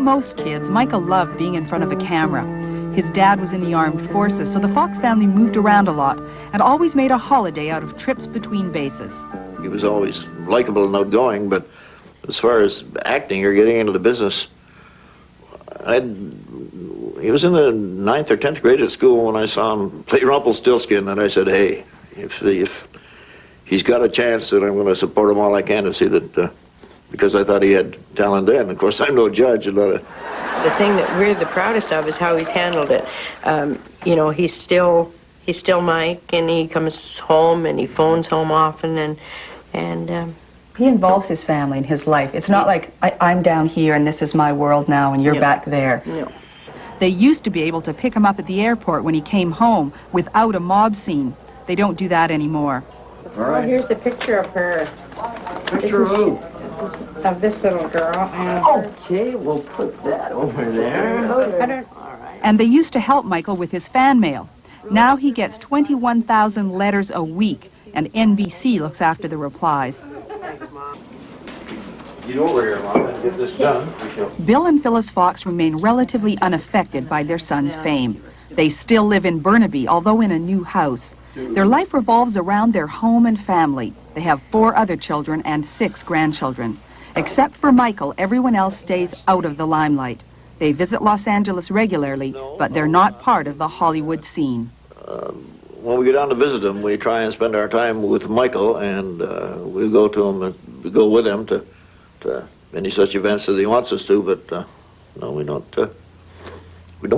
most kids, Michael loved being in front of a camera. His dad was in the armed forces, so the Fox family moved around a lot and always made a holiday out of trips between bases. He was always likable and outgoing, but as far as acting or getting into the business, he was in the 9th or 10th grade at school when I saw him play Rumpelstiltskin, and I said, hey, if he's got a chance, that I'm going to support him all I can to see that, because I thought he had talent then. Of course, I'm no judge. The thing that we're the proudest of is how he's handled it. You know, he's still Mike, and he comes home and he phones home often, and he involves his family in his life. It's not like I'm down here and this is my world now and you're back there. No. They used to be able to pick him up at the airport when he came home without a mob scene. They don't do that anymore. All right. Oh, here's a picture of her. Picture of who? Of this little girl. Okay, we'll put that over there. All right. And they used to help Michael with his fan mail. Now he gets 21,000 letters a week, and NBC looks after the replies. Get over here, Mom, and get this done. Bill and Phyllis Fox remain relatively unaffected by their son's fame. They still live in Burnaby, although in a new house. Their life revolves around their home and family. They have 4 other children and 6 grandchildren. Except for Michael, everyone else stays out of the limelight. They visit Los Angeles regularly, but they're not part of the Hollywood scene. When we go down to visit him, we try and spend our time with Michael, and we go to him, and we go with him to any such events that he wants us to, but no, we don't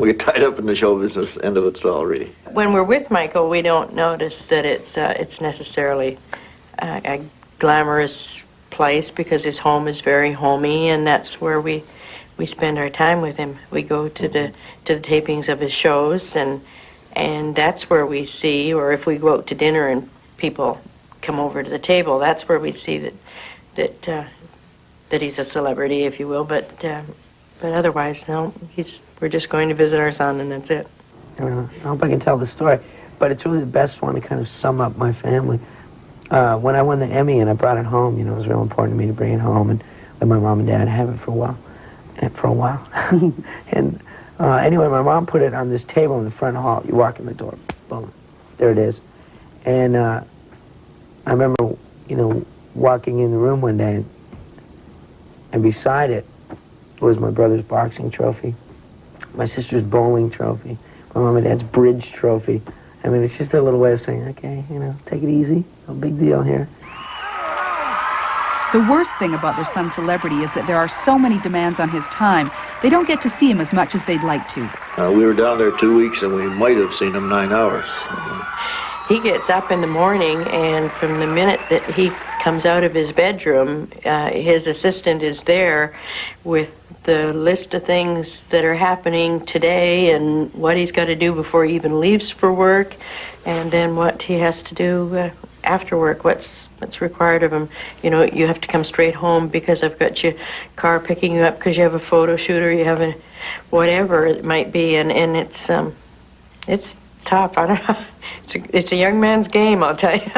get tied up in the show business end of it all, really. When we're with Michael, we don't notice that it's necessarily a glamorous place, because his home is very homey, and that's where we spend our time with him. We go to the tapings of his shows, and that's where we see, or if we go out to dinner and people come over to the table, that's where we see that he's a celebrity, if you will, but otherwise, no, we're just going to visit our son, and that's it. I hope I can tell the story, but it's really the best one to kind of sum up my family. When I won the Emmy and I brought it home, you know, it was real important to me to bring it home and let my mom and dad have it for a while. And anyway, my mom put it on this table in the front hall. You walk in the door, boom, there it is. And I remember, you know, walking in the room one day, and beside it was my brother's boxing trophy, my sister's bowling trophy, my mom and dad's bridge trophy. I mean, it's just a little way of saying, okay, you know, take it easy, no big deal here. The worst thing about their son's celebrity is that there are so many demands on his time, they don't get to see him as much as they'd like to. We were down there 2 weeks, and we might have seen him 9 hours. He gets up in the morning, and from the minute that he comes out of his bedroom, his assistant is there with the list of things that are happening today and what he's got to do before he even leaves for work, and then what he has to do after work, what's required of him. You know, you have to come straight home because I've got your car picking you up because you have a photo shoot, or you have a whatever it might be, and it's tough. I don't know. It's a young man's game, I'll tell you.